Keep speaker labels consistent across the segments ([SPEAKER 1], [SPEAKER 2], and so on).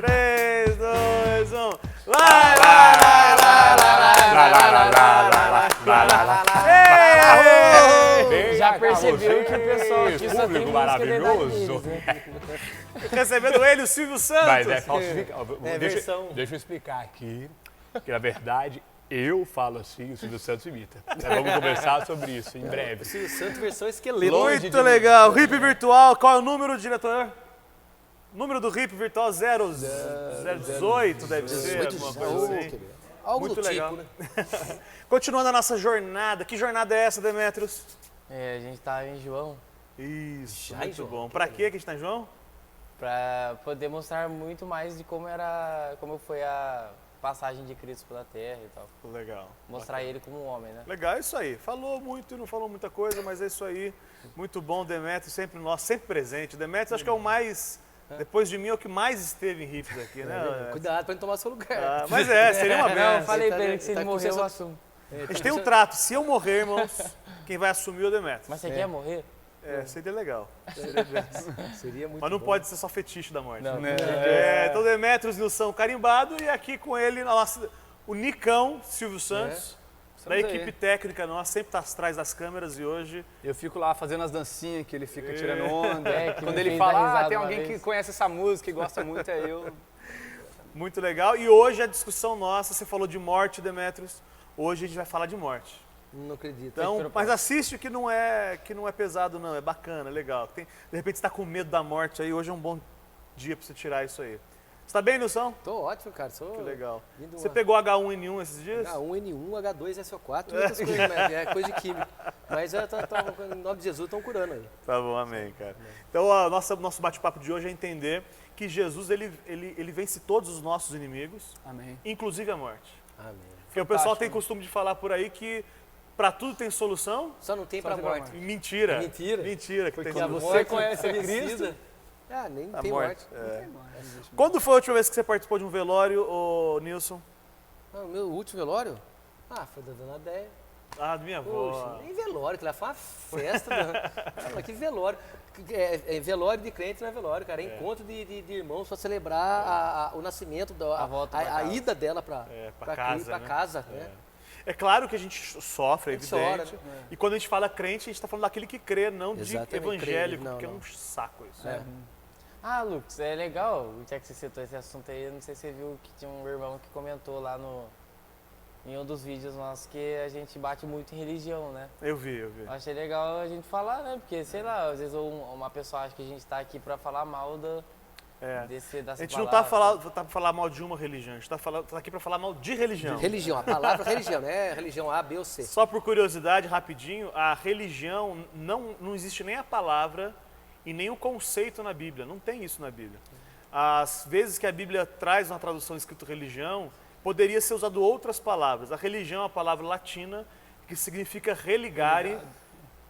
[SPEAKER 1] 3, 2, 1. Vai, vai, vai, vai, vai.
[SPEAKER 2] Já percebeu que o pessoal aqui só tem
[SPEAKER 3] público
[SPEAKER 2] música dentro da
[SPEAKER 3] maravilhoso.
[SPEAKER 2] deles, né?
[SPEAKER 1] Recebendo ele, o Silvio Santos.
[SPEAKER 3] Mas é falsificado.
[SPEAKER 2] versão.
[SPEAKER 3] Deixa eu explicar aqui, que na verdade eu falo assim, o Silvio Santos imita. Nós vamos conversar sobre isso em breve.
[SPEAKER 2] Silvio Santos versão esqueleto.
[SPEAKER 3] Longe
[SPEAKER 1] Muito
[SPEAKER 3] de mim.
[SPEAKER 1] legal. Hip virtual, qual é o número, diretor? Número do Hip virtual 018 deve ser, alguma coisa assim.
[SPEAKER 2] Algo
[SPEAKER 1] Muito
[SPEAKER 2] do
[SPEAKER 1] legal.
[SPEAKER 2] tipo, né?
[SPEAKER 1] Continuando a nossa jornada. Que jornada é essa, Demetrios?
[SPEAKER 4] A gente tava em João
[SPEAKER 1] Isso,
[SPEAKER 2] Já em
[SPEAKER 1] muito
[SPEAKER 2] João,
[SPEAKER 1] bom.
[SPEAKER 2] que
[SPEAKER 1] Pra que a gente tá em João?
[SPEAKER 4] pra poder mostrar muito mais de como foi a passagem de Cristo pela Terra e tal.
[SPEAKER 1] Legal.
[SPEAKER 4] Mostrar ele como um homem, né?
[SPEAKER 1] Legal, é isso aí. Falou muito e não falou muita coisa, mas é isso aí. Muito bom, Demetrios, sempre nosso, sempre presente. Demetrios acho que é o mais, depois de mim, é o que mais esteve em riffs aqui, né?
[SPEAKER 2] Cuidado pra não tomar seu lugar.
[SPEAKER 1] Ah, mas seria uma
[SPEAKER 4] Não, eu
[SPEAKER 1] benção.
[SPEAKER 4] falei
[SPEAKER 2] tá
[SPEAKER 4] pra ele
[SPEAKER 2] vendo?
[SPEAKER 4] que se ele
[SPEAKER 2] Tá com
[SPEAKER 4] morrer eu
[SPEAKER 2] sensação-
[SPEAKER 4] assumo.
[SPEAKER 1] A gente tem um trato. Se eu morrer, irmãos, quem vai assumir é o Demetrios.
[SPEAKER 4] Mas você quer morrer?
[SPEAKER 1] Seria legal.
[SPEAKER 2] Seria muito
[SPEAKER 1] Mas não
[SPEAKER 2] bom.
[SPEAKER 1] pode ser só fetiche da morte.
[SPEAKER 4] Não.
[SPEAKER 1] Então, Demetrios Nilson carimbado e aqui com ele o Nicão Silvio Santos, da
[SPEAKER 5] Estamos
[SPEAKER 1] equipe
[SPEAKER 5] aí.
[SPEAKER 1] técnica nossa, sempre tá atrás das câmeras e hoje.
[SPEAKER 5] Eu fico lá fazendo as dancinhas que ele fica tirando onda.
[SPEAKER 4] que
[SPEAKER 5] Quando
[SPEAKER 4] me
[SPEAKER 5] ele
[SPEAKER 4] fez
[SPEAKER 5] fala,
[SPEAKER 4] dar risada
[SPEAKER 5] tem
[SPEAKER 4] uma
[SPEAKER 5] alguém
[SPEAKER 4] vez.
[SPEAKER 5] que conhece essa música e gosta muito, é eu.
[SPEAKER 1] Muito legal. E hoje a discussão nossa, você falou de morte, Demetrios. Hoje a gente vai falar de morte.
[SPEAKER 2] Não acredito.
[SPEAKER 1] Então, mas assiste que não é pesado não, é bacana, é legal. De repente você tá com medo da morte aí, hoje é um bom dia pra você tirar isso aí. Você tá bem, Nilson?
[SPEAKER 2] Tô ótimo, cara. Sou
[SPEAKER 1] Que legal.
[SPEAKER 2] vindo
[SPEAKER 1] Você
[SPEAKER 2] uma-
[SPEAKER 1] pegou H1N1 esses dias?
[SPEAKER 2] H1N1, H2, SO4, muitas coisas, né? É coisa de química. Mas em nome de Jesus estão curando aí.
[SPEAKER 1] Tá bom, amém, cara. Então, o nosso bate-papo de hoje é entender que Jesus, ele vence todos os nossos inimigos,
[SPEAKER 5] Amém.
[SPEAKER 1] inclusive a morte.
[SPEAKER 2] Amém.
[SPEAKER 1] Porque o pessoal tem costume de falar por aí que pra tudo tem solução.
[SPEAKER 2] Só não tem pra
[SPEAKER 5] tem pra
[SPEAKER 2] morte.
[SPEAKER 1] Mentira.
[SPEAKER 2] Mentira.
[SPEAKER 1] Mentira que tem solução.
[SPEAKER 5] Você conhece a
[SPEAKER 2] vencida.
[SPEAKER 5] Cristo?
[SPEAKER 2] Ah, nem
[SPEAKER 1] A
[SPEAKER 2] tem morte.
[SPEAKER 1] Quando foi a última vez que você participou de um velório, ô Nilson?
[SPEAKER 2] Ah, o meu último velório? Ah, foi da Dona Déia.
[SPEAKER 1] Ah, do minha
[SPEAKER 2] Poxa,
[SPEAKER 1] avó.
[SPEAKER 2] nem velório, que lá foi uma festa. Mas que velório. Velório de crente não é velório, cara. É encontro de irmãos para celebrar o nascimento,
[SPEAKER 4] A volta pra
[SPEAKER 2] a
[SPEAKER 4] casa.
[SPEAKER 2] ida dela para
[SPEAKER 1] casa, né?
[SPEAKER 2] casa. Né?
[SPEAKER 1] É claro que a gente sofre, é
[SPEAKER 2] A gente
[SPEAKER 1] evidente.
[SPEAKER 2] chora, né?
[SPEAKER 1] E quando a gente fala crente, a gente está falando daquele que crê, não de
[SPEAKER 2] Exatamente,
[SPEAKER 1] evangélico,
[SPEAKER 2] crê, não,
[SPEAKER 1] porque é
[SPEAKER 2] não.
[SPEAKER 1] um saco isso.
[SPEAKER 2] É.
[SPEAKER 4] Ah, Lucas, é legal, já que você citou esse assunto aí, eu não sei se você viu que tinha um irmão que comentou lá em um dos vídeos nossos que a gente bate muito em religião, né?
[SPEAKER 1] Eu vi.
[SPEAKER 4] Eu achei legal a gente falar, né? Porque, sei lá, às vezes uma pessoa acha que a gente tá aqui pra falar mal dessa
[SPEAKER 1] A gente não
[SPEAKER 4] palavra.
[SPEAKER 1] tá pra falar mal de uma religião, a gente tá aqui para falar mal de religião.
[SPEAKER 2] Religião, a palavra religião, né? Religião A, B ou C.
[SPEAKER 1] Só por curiosidade, rapidinho, a religião, não existe nem a palavra e nem o conceito na Bíblia, não tem isso na Bíblia. Às vezes que a Bíblia traz uma tradução escrito religião, poderia ser usado outras palavras. A religião é uma palavra latina que significa religare,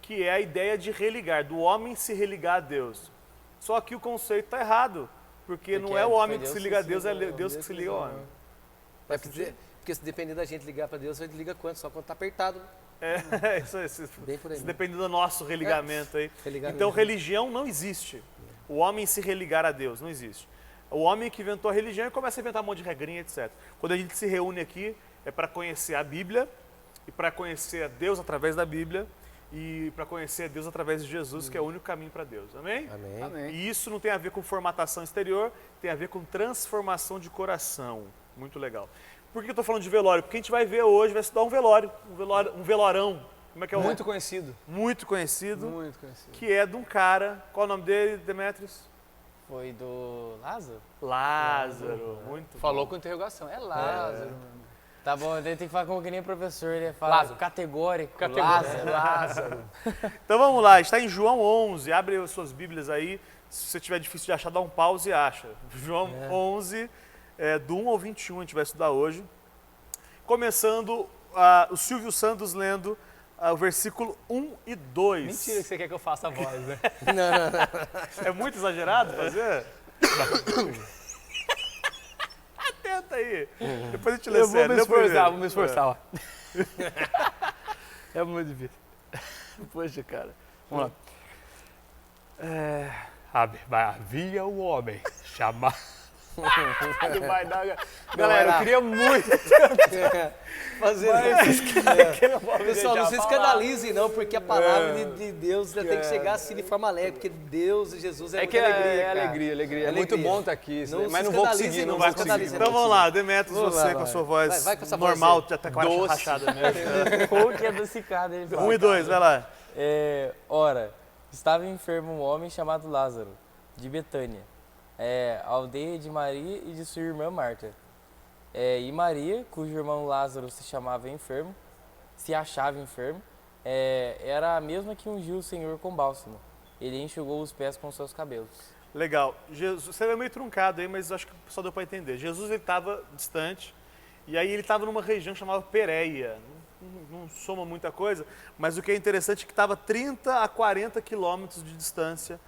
[SPEAKER 1] que é a ideia de religar, do homem se religar a Deus. Só que o conceito está errado, porque não é o homem que se liga a Deus, é Deus que se liga ao homem.
[SPEAKER 2] É porque se depender da gente ligar para Deus, a gente liga quanto? Só quando tá apertado.
[SPEAKER 1] Isso aí.
[SPEAKER 2] Bem por aí.
[SPEAKER 1] Isso depende do nosso religamento aí.
[SPEAKER 2] Religamento.
[SPEAKER 1] Então, religião não existe. O homem se religar a Deus, não existe. O homem que inventou a religião e começa a inventar um monte de regrinha, etc. Quando a gente se reúne aqui, é para conhecer a Bíblia e para conhecer a Deus através da Bíblia e para conhecer a Deus através de Jesus, que é o único caminho para Deus. Amém?
[SPEAKER 2] Amém.
[SPEAKER 5] Amém.
[SPEAKER 1] E isso não tem a ver com formatação exterior, tem a ver com transformação de coração. Muito legal. Por que eu estou falando de velório? Porque a gente vai ver hoje, vai estudar um velorão. Como é que é o
[SPEAKER 5] Muito conhecido.
[SPEAKER 1] Muito conhecido,
[SPEAKER 5] Muito conhecido.
[SPEAKER 1] que é de um cara, qual é o nome dele, Demetrios?
[SPEAKER 4] Foi do Lázaro?
[SPEAKER 1] Lázaro, muito
[SPEAKER 5] Falou
[SPEAKER 1] bom.
[SPEAKER 5] com interrogação. É Lázaro.
[SPEAKER 4] Tá bom, ele tem que falar como que nem professor, ele fala
[SPEAKER 5] Lázaro.
[SPEAKER 4] categórico,
[SPEAKER 5] Categórico.
[SPEAKER 4] Lázaro.
[SPEAKER 1] Então vamos lá, está em João 11, abre as suas Bíblias aí, se você tiver difícil de achar, dá um pause e acha. João 11, do 1 ao 21 a gente vai estudar hoje. Começando, o Silvio Santos lendo o versículo 1 e 2.
[SPEAKER 5] Mentira que você quer que eu faça a voz, né?
[SPEAKER 1] É muito exagerado fazer? Tenta aí. Depois a gente lê
[SPEAKER 5] Eu vou
[SPEAKER 1] sério.
[SPEAKER 5] me
[SPEAKER 1] lê o primeiro.
[SPEAKER 5] esforçar, vou me esforçar, ó. É muito difícil. Poxa, cara. Vamos lá.
[SPEAKER 3] Havia um homem chamado Ele vai dar... Galera, eu queria muito
[SPEAKER 2] Fazer
[SPEAKER 3] que não pode
[SPEAKER 2] Pessoal, não
[SPEAKER 3] deixar
[SPEAKER 2] se
[SPEAKER 3] falar.
[SPEAKER 2] escandalizem não, porque a palavra de Deus tem que chegar assim de forma alegre, porque Deus e Jesus é,
[SPEAKER 3] É
[SPEAKER 2] muita
[SPEAKER 3] que
[SPEAKER 2] alegria,
[SPEAKER 3] é
[SPEAKER 2] cara.
[SPEAKER 3] alegria. É muito bom estar aqui.
[SPEAKER 2] Não
[SPEAKER 3] Mas
[SPEAKER 2] se
[SPEAKER 3] não vou
[SPEAKER 2] escandalize,
[SPEAKER 3] conseguir,
[SPEAKER 2] não
[SPEAKER 3] não vai
[SPEAKER 2] se escandalize,
[SPEAKER 3] conseguir.
[SPEAKER 1] Então vamos lá, Demetrios,
[SPEAKER 2] Vamos
[SPEAKER 1] você
[SPEAKER 2] lá,
[SPEAKER 1] com a
[SPEAKER 2] vai.
[SPEAKER 1] sua voz
[SPEAKER 2] Vai com essa voz
[SPEAKER 1] normal,
[SPEAKER 2] aí.
[SPEAKER 1] até com a
[SPEAKER 3] Doce.
[SPEAKER 1] rachada mesmo.
[SPEAKER 4] Ou que é adocicado, ele fala.
[SPEAKER 1] 1 e 2, vai lá.
[SPEAKER 4] Ora, estava enfermo um homem chamado Lázaro, de Betânia, aldeia de Maria e de sua irmã Marta. E Maria, cujo irmão Lázaro se achava enfermo, era a mesma que ungiu o Senhor com bálsamo. Ele enxugou os pés com seus cabelos.
[SPEAKER 1] Legal. Jesus, você é meio truncado aí, mas acho que só deu para entender. Jesus ele estava distante e aí ele estava numa região chamada Pérea. Não soma muita coisa, mas o que é interessante é que estava 30 a 40 quilômetros de distância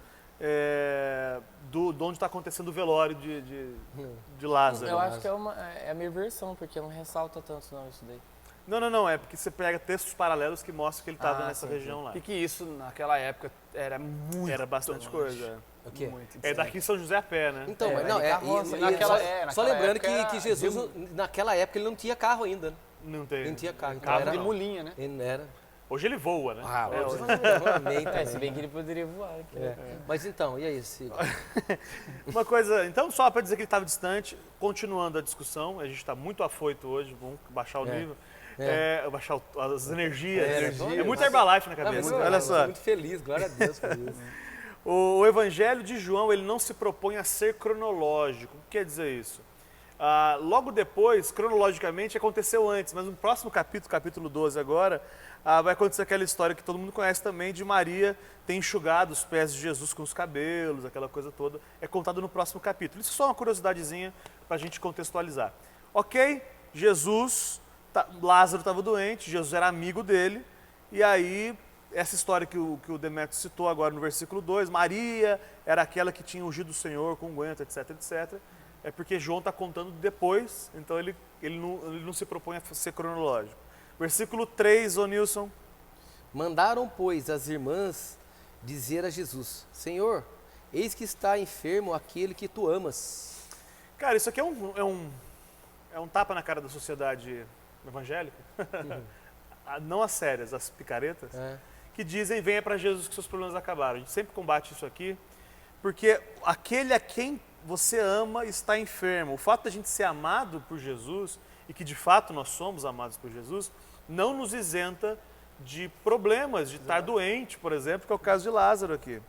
[SPEAKER 1] de onde está acontecendo o velório de Lázaro.
[SPEAKER 4] Eu acho que é a minha versão, porque não ressalta tanto não isso daí.
[SPEAKER 1] Não, é porque você pega textos paralelos que mostram que ele estava nessa
[SPEAKER 4] sim,
[SPEAKER 1] região lá.
[SPEAKER 3] E que isso, naquela época, era muito
[SPEAKER 1] Era bastante
[SPEAKER 3] longe.
[SPEAKER 1] coisa.
[SPEAKER 2] O quê?
[SPEAKER 3] Muito
[SPEAKER 1] É daqui em São José a pé, né?
[SPEAKER 2] Então, mas
[SPEAKER 4] É,
[SPEAKER 2] não,
[SPEAKER 4] de carroça,
[SPEAKER 3] naquela-
[SPEAKER 2] só
[SPEAKER 3] naquela
[SPEAKER 2] lembrando
[SPEAKER 3] época era
[SPEAKER 2] que Jesus, naquela época, ele não tinha carro ainda, né?
[SPEAKER 1] Não tem.
[SPEAKER 2] Não tinha carro. Então
[SPEAKER 1] Carro
[SPEAKER 2] era,
[SPEAKER 3] de
[SPEAKER 1] não.
[SPEAKER 3] mulinha, né?
[SPEAKER 2] ele não era.
[SPEAKER 1] Hoje ele voa, né?
[SPEAKER 2] Hoje amém também.
[SPEAKER 4] Se bem que ele poderia voar. Aqui.
[SPEAKER 2] Mas então, e aí, Ciro?
[SPEAKER 1] Uma coisa, então só para dizer que ele estava distante, continuando a discussão, a gente está muito afoito hoje, vamos baixar o nível, baixar as energias.
[SPEAKER 2] energia,
[SPEAKER 1] É muito Herbalife na cabeça.
[SPEAKER 2] Não, mas
[SPEAKER 1] Olha
[SPEAKER 2] eu
[SPEAKER 1] só,
[SPEAKER 2] tô muito feliz, glória a Deus por isso.
[SPEAKER 1] o Evangelho de João ele não se propõe a ser cronológico. O que quer dizer isso? Logo depois, cronologicamente, aconteceu antes, mas no próximo capítulo, capítulo 12 agora, vai acontecer aquela história que todo mundo conhece também de Maria ter enxugado os pés de Jesus com os cabelos, aquela coisa toda. É contado no próximo capítulo. Isso é só uma curiosidadezinha para a gente contextualizar. Ok, Lázaro estava doente, Jesus era amigo dele, e aí essa história que o Demetrios citou agora no versículo 2, Maria era aquela que tinha ungido o Senhor com unguento, etc, etc. É porque João está contando depois, então ele não se propõe a ser cronológico. Versículo 3, ô Nilson.
[SPEAKER 2] Mandaram, pois, as irmãs dizer a Jesus: Senhor, eis que está enfermo aquele que tu amas.
[SPEAKER 1] Cara, isso aqui é um tapa na cara da sociedade evangélica, não as sérias, as picaretas, que dizem: venha para Jesus que seus problemas acabaram. A gente sempre combate isso aqui, porque aquele a quem você ama está enfermo. O fato da gente ser amado por Jesus, e que de fato nós somos amados por Jesus, não nos isenta de problemas, de estar doente, por exemplo, que é o caso de Lázaro aqui.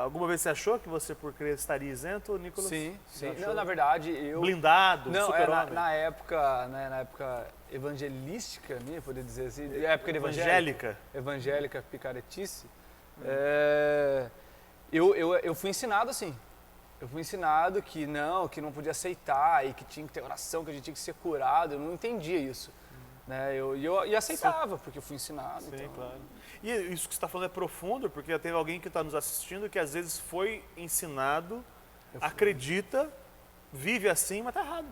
[SPEAKER 1] Alguma vez você achou que você, por crer, estaria isento, Nicolas?
[SPEAKER 3] Sim.
[SPEAKER 1] Achou?
[SPEAKER 3] Não, na verdade, eu...
[SPEAKER 1] Blindado,
[SPEAKER 3] Não,
[SPEAKER 1] super-homem?
[SPEAKER 3] na época evangelística minha, poderia dizer assim, época de evangélica picaretice, eu fui ensinado assim. Eu fui ensinado que não podia aceitar e que tinha que ter oração, que a gente tinha que ser curado. Eu não entendia isso. Né? Eu aceitava, porque eu fui ensinado.
[SPEAKER 1] Sim,
[SPEAKER 3] então...
[SPEAKER 1] claro. E isso que você está falando é profundo, porque tem alguém que está nos assistindo que às vezes foi ensinado, acredita, vive assim, mas está errado.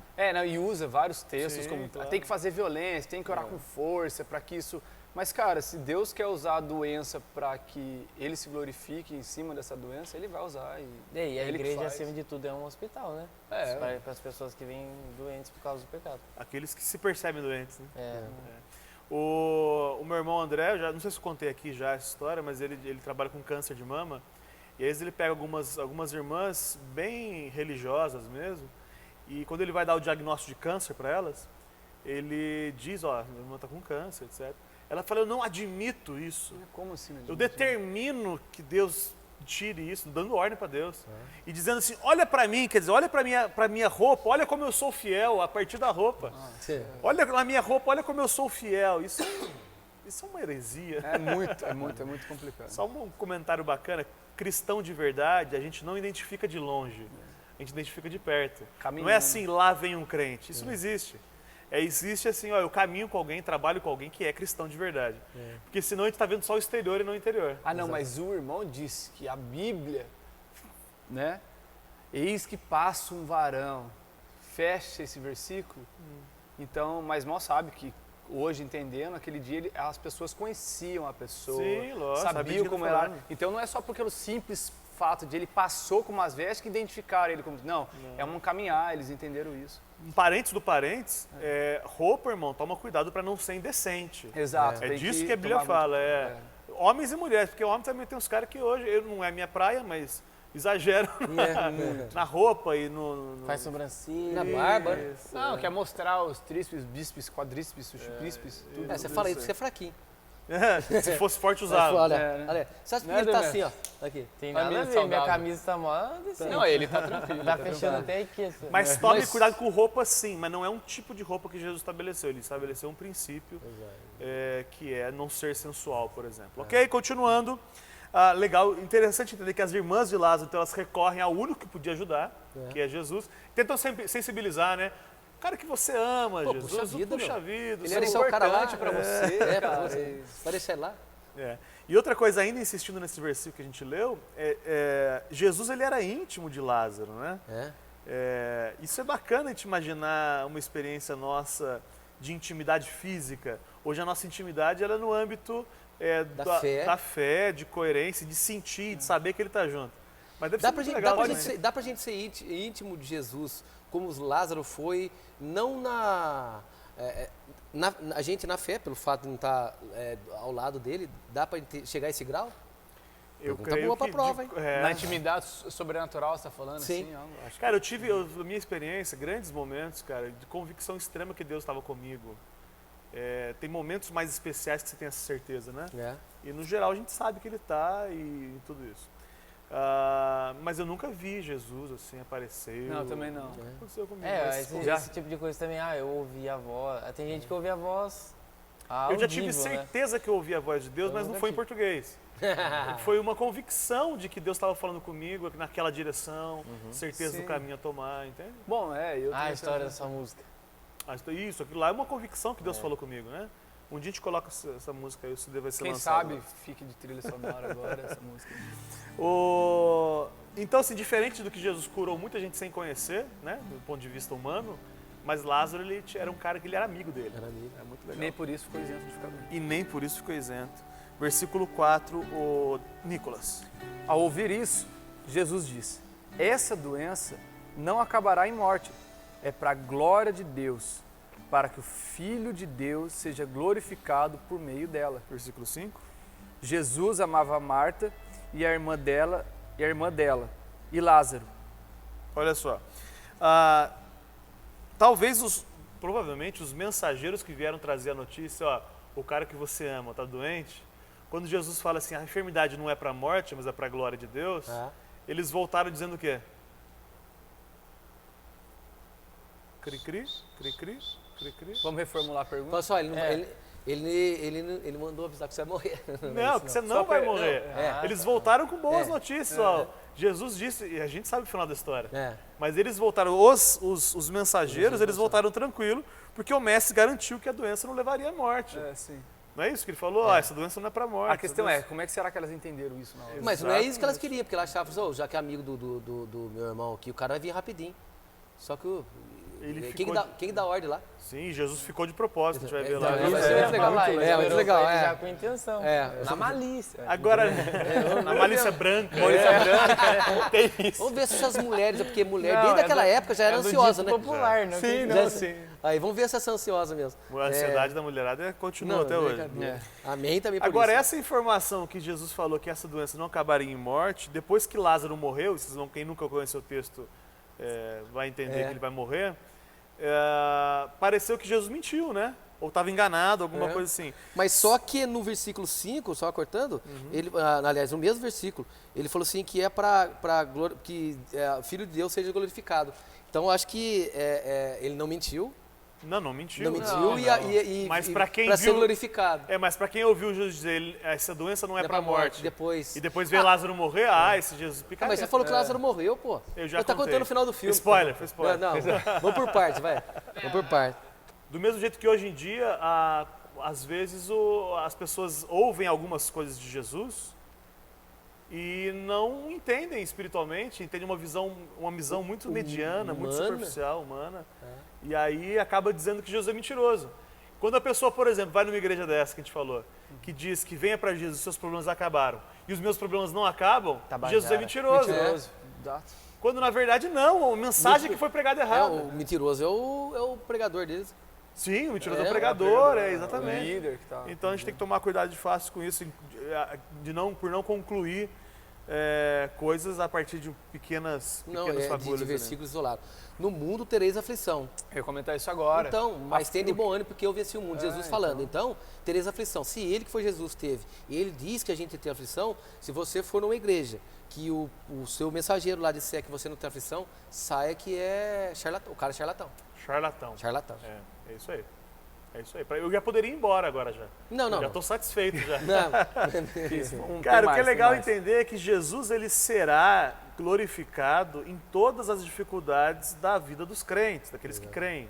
[SPEAKER 3] E usa vários textos,
[SPEAKER 1] Sim,
[SPEAKER 3] como
[SPEAKER 1] claro.
[SPEAKER 3] tem que fazer violência, tem que orar com força para que isso... Mas, cara, se Deus quer usar a doença para que Ele se glorifique em cima dessa doença, Ele vai usar.
[SPEAKER 4] E a
[SPEAKER 3] Ele que
[SPEAKER 4] igreja,
[SPEAKER 3] faz.
[SPEAKER 4] acima de tudo, é um hospital, né? Para as pessoas que vêm doentes por causa do pecado.
[SPEAKER 1] Aqueles que se percebem doentes, né?
[SPEAKER 4] É.
[SPEAKER 1] O meu irmão André, já não sei se eu contei aqui já essa história, mas ele trabalha com câncer de mama, e às vezes ele pega algumas irmãs bem religiosas mesmo, e quando ele vai dar o diagnóstico de câncer para elas, ele diz, minha irmã está com câncer, etc. Ela fala: eu não admito isso.
[SPEAKER 3] Como assim?
[SPEAKER 1] Eu determino que Deus tire isso, dando ordem para Deus. E dizendo assim: olha para mim, quer dizer, olha para minha roupa, olha como eu sou fiel a partir da roupa. Olha na minha roupa, olha como eu sou fiel. Isso é uma heresia.
[SPEAKER 3] É muito complicado.
[SPEAKER 1] Só um comentário bacana: cristão de verdade, a gente não identifica de longe, a gente identifica de perto.
[SPEAKER 3] Caminhando.
[SPEAKER 1] Não é assim, lá vem um crente. Isso não existe. Existe assim, eu caminho com alguém, trabalho com alguém que é cristão de verdade. Porque senão a gente está vendo só o exterior e não o interior.
[SPEAKER 3] Não, mas o irmão disse que a Bíblia, né? Eis que passa um varão. Fecha esse versículo. Então, mas mal sabe que hoje, entendendo, aquele dia as pessoas conheciam a pessoa.
[SPEAKER 1] Sim, lógico, sabia
[SPEAKER 3] sabiam
[SPEAKER 1] do que
[SPEAKER 3] como
[SPEAKER 1] eu tô
[SPEAKER 3] ela...
[SPEAKER 1] falando.
[SPEAKER 3] Então não é só porque o simples fato de ele passou com umas vestes que identificaram ele como... Não, é um caminhar, eles entenderam isso.
[SPEAKER 1] Um parênteses do parênteses, roupa, irmão, toma cuidado para não ser indecente.
[SPEAKER 3] Exato.
[SPEAKER 1] É
[SPEAKER 3] tem
[SPEAKER 1] disso que a Bíblia
[SPEAKER 3] tomar
[SPEAKER 1] fala,
[SPEAKER 3] muito-
[SPEAKER 1] homens e mulheres, porque homem também tem uns caras que hoje, não é minha praia, mas exageram na roupa e no...
[SPEAKER 4] Faz sobrancelha.
[SPEAKER 2] Na barba.
[SPEAKER 3] Não, quer mostrar os tríceps, bíceps, quadríceps, bíceps, tudo.
[SPEAKER 2] Você fala isso, você é fraquinho.
[SPEAKER 1] Se fosse forte,
[SPEAKER 2] Mas,
[SPEAKER 1] usava.
[SPEAKER 2] olha,
[SPEAKER 3] É, né?
[SPEAKER 2] olha. Você acha que
[SPEAKER 3] Né,
[SPEAKER 2] ele tá
[SPEAKER 3] Daniel?
[SPEAKER 2] assim, ó? Aqui.
[SPEAKER 4] Tem
[SPEAKER 3] Família
[SPEAKER 4] nada a ver, minha
[SPEAKER 3] saudável.
[SPEAKER 4] camisa tá mó decente.
[SPEAKER 3] Não, ele tá tranquilo.
[SPEAKER 4] Tá fechando até aqui. Assim.
[SPEAKER 1] Mas tome
[SPEAKER 2] Mas-
[SPEAKER 1] cuidado com roupa sim, mas não é um tipo de roupa que Jesus estabeleceu. Ele estabeleceu um princípio que é não ser sensual, por exemplo. Ok? Continuando. Legal, interessante entender que as irmãs de Lázaro, então, elas recorrem ao único que podia ajudar, que é Jesus. Tentam sempre sensibilizar, né? Cara que você ama,
[SPEAKER 2] Pô,
[SPEAKER 1] Jesus,
[SPEAKER 2] puxa vida,
[SPEAKER 1] puxa
[SPEAKER 2] meu.
[SPEAKER 1] vida.
[SPEAKER 2] Ele
[SPEAKER 1] você
[SPEAKER 2] era
[SPEAKER 1] é
[SPEAKER 2] só o cara lá.
[SPEAKER 3] importante pra você,
[SPEAKER 2] pra
[SPEAKER 3] cara.
[SPEAKER 2] você. Parecer lá.
[SPEAKER 1] E outra coisa, ainda insistindo nesse versículo que a gente leu, Jesus ele era íntimo de Lázaro, né? Isso é bacana a gente imaginar uma experiência nossa de intimidade física. Hoje a nossa intimidade ela é no âmbito
[SPEAKER 2] Da
[SPEAKER 1] fé, de coerência, de sentir, de saber que ele está junto. Mas deve ser muito legal também.
[SPEAKER 2] Dá pra gente ser íntimo de Jesus, como o Lázaro foi, não a gente na fé, pelo fato de não estar ao lado dele, dá pra gente chegar a esse grau?
[SPEAKER 1] Eu
[SPEAKER 2] Pergunta
[SPEAKER 1] creio
[SPEAKER 2] boa pra
[SPEAKER 1] que
[SPEAKER 2] prova, hein?
[SPEAKER 3] Na intimidade sobrenatural, você tá falando
[SPEAKER 2] Sim.
[SPEAKER 3] assim? Eu acho que-
[SPEAKER 1] Cara, eu tive, na minha experiência, grandes momentos, cara, de convicção extrema que Deus estava comigo. Tem momentos mais especiais que você tem essa certeza, né? E no geral a gente sabe que ele está e tudo isso. Mas eu nunca vi Jesus assim, apareceu.
[SPEAKER 3] Não, também não.
[SPEAKER 1] Aconteceu comigo.
[SPEAKER 4] Esse tipo de coisa também, eu ouvi a voz. Tem gente que ouve a voz ao
[SPEAKER 1] Eu já tive
[SPEAKER 4] vivo, né?
[SPEAKER 1] certeza que eu ouvi a voz de Deus,
[SPEAKER 4] Eu
[SPEAKER 1] mas não
[SPEAKER 4] nunca
[SPEAKER 1] foi em
[SPEAKER 4] tive.
[SPEAKER 1] português. Foi uma convicção de que Deus estava falando comigo naquela direção, certeza
[SPEAKER 3] Sim.
[SPEAKER 1] do caminho a tomar, entende?
[SPEAKER 3] Bom, eu
[SPEAKER 4] A
[SPEAKER 3] também
[SPEAKER 4] história
[SPEAKER 3] penso-
[SPEAKER 4] dessa música.
[SPEAKER 1] Isso, aquilo lá é uma convicção que Deus falou comigo, né? Um dia a gente coloca essa música aí, isso vai ser
[SPEAKER 3] Quem
[SPEAKER 1] lançado.
[SPEAKER 3] sabe fique de trilha sonora agora essa música.
[SPEAKER 1] Então, assim, diferente do que Jesus curou muita gente sem conhecer, né? Do ponto de vista humano, mas Lázaro, ele era um cara que ele era amigo dele.
[SPEAKER 2] Era amigo.
[SPEAKER 1] É muito legal.
[SPEAKER 3] Nem por isso ficou isento de ficar doente.
[SPEAKER 1] E nem por isso ficou isento. Versículo 4, o Nicolas.
[SPEAKER 3] Ao ouvir isso, Jesus disse: essa doença não acabará em morte, é para a glória de Deus, para que o Filho de Deus seja glorificado por meio dela.
[SPEAKER 1] Versículo 5.
[SPEAKER 3] Jesus amava Marta e a irmã dela e Lázaro.
[SPEAKER 1] Olha só. Provavelmente os mensageiros que vieram trazer a notícia, o cara que você ama está doente, quando Jesus fala assim, a enfermidade não é para a morte, mas é para a glória de Deus, eles voltaram dizendo o quê? Cri-cri, cri-cri, cri-cri.
[SPEAKER 3] Vamos reformular a pergunta?
[SPEAKER 2] Olha só, ele mandou avisar que você vai morrer.
[SPEAKER 1] Não, que você não vai morrer. Eles voltaram com boas notícias. Jesus disse, e a gente sabe o final da história, mas eles voltaram, os mensageiros, eles voltaram tranquilo, porque o mestre garantiu que a doença não levaria à morte.
[SPEAKER 3] Sim.
[SPEAKER 1] Não é isso que ele falou? Essa doença não é para morte.
[SPEAKER 3] A questão é, como é que será que elas entenderam isso na hora?
[SPEAKER 2] Mas não é isso que elas queriam, porque elas achavam, já que é amigo do meu irmão aqui, o cara vai vir rapidinho. Só que quem dá ordem lá?
[SPEAKER 1] Sim, Jesus ficou de propósito, a gente vai ver lá.
[SPEAKER 2] Vai ser muito legal. Muito legal,
[SPEAKER 4] Já com intenção. Na malícia.
[SPEAKER 1] Agora, na malícia branca. Tem isso.
[SPEAKER 2] Vamos ver se essas mulheres, porque mulher desde aquela época já era ansiosa, né?
[SPEAKER 4] popular, né?
[SPEAKER 3] Sim,
[SPEAKER 2] Já-
[SPEAKER 3] não, sim.
[SPEAKER 2] Aí vamos ver se essa ansiosa mesmo.
[SPEAKER 1] A ansiedade da mulherada continua até hoje.
[SPEAKER 2] Amém também por
[SPEAKER 1] Agora,
[SPEAKER 2] isso.
[SPEAKER 1] essa informação que Jesus falou que essa doença não acabaria em morte, depois que Lázaro morreu, quem nunca conheceu o texto vai entender que ele vai morrer, pareceu que Jesus mentiu, né? Ou estava enganado, alguma coisa assim.
[SPEAKER 2] Mas só que no versículo 5, só cortando, ele, aliás, no mesmo versículo, ele falou assim que é para que o Filho de Deus seja glorificado. Então, eu acho que ele não mentiu.
[SPEAKER 1] Não mentiu.
[SPEAKER 2] Não mentiu
[SPEAKER 1] Não. Mas para quem
[SPEAKER 2] para ser
[SPEAKER 1] viu,
[SPEAKER 2] glorificado.
[SPEAKER 1] mas para quem ouviu Jesus dizer, essa doença não é para morte.
[SPEAKER 2] Depois.
[SPEAKER 1] E depois vê Lázaro morrer, esse Jesus pica.
[SPEAKER 2] Mas você falou que Lázaro morreu, pô.
[SPEAKER 1] Eu já
[SPEAKER 2] Ele tá
[SPEAKER 1] contei.
[SPEAKER 2] contando o final do filme.
[SPEAKER 1] Spoiler, foi spoiler.
[SPEAKER 2] Não, vamos por parte, vai. Vamos por parte.
[SPEAKER 1] Do mesmo jeito que hoje em dia, às vezes as pessoas ouvem algumas coisas de Jesus e não entendem espiritualmente, entendem uma visão muito mediana, muito
[SPEAKER 2] humana.
[SPEAKER 1] superficial, humana. E aí acaba dizendo que Jesus é mentiroso. Quando a pessoa, por exemplo, vai numa igreja dessa que a gente falou, que diz que venha para Jesus, os seus problemas acabaram, e os meus problemas não acabam,
[SPEAKER 4] Tabajara.
[SPEAKER 1] Jesus é mentiroso.
[SPEAKER 3] Mentiroso. Exato.
[SPEAKER 1] Quando na verdade não, a mensagem que foi pregada errada.
[SPEAKER 2] O mentiroso é o pregador deles.
[SPEAKER 1] Sim, o mentiroso é o
[SPEAKER 2] É,
[SPEAKER 1] pregador,
[SPEAKER 3] O
[SPEAKER 1] exatamente.
[SPEAKER 3] líder que tá.
[SPEAKER 1] Então a gente tem que tomar cuidado de fácil com isso, por não concluir coisas a partir de pequenas
[SPEAKER 2] Não,
[SPEAKER 1] pequenas
[SPEAKER 2] é
[SPEAKER 1] fagulhas.
[SPEAKER 2] de
[SPEAKER 1] né?
[SPEAKER 2] versículos isolados. No mundo tereis aflição.
[SPEAKER 3] Eu ia comentar isso agora.
[SPEAKER 2] Então, mas tem de bom ânimo porque eu venci o mundo. Jesus falando. Então, tereis aflição. Se ele que foi Jesus teve, e ele diz que a gente tem aflição, se você for numa igreja que o seu mensageiro lá disser que você não tem aflição, saia que é charlatão. O cara é charlatão.
[SPEAKER 1] Charlatão.
[SPEAKER 2] Charlatão.
[SPEAKER 1] É isso aí. É isso aí. Eu já poderia ir embora agora já.
[SPEAKER 2] Não,
[SPEAKER 1] Eu
[SPEAKER 2] não.
[SPEAKER 1] já estou satisfeito já.
[SPEAKER 2] Não.
[SPEAKER 1] Cara, o que é legal entender é que Jesus ele será glorificado em todas as dificuldades da vida dos crentes, daqueles que creem.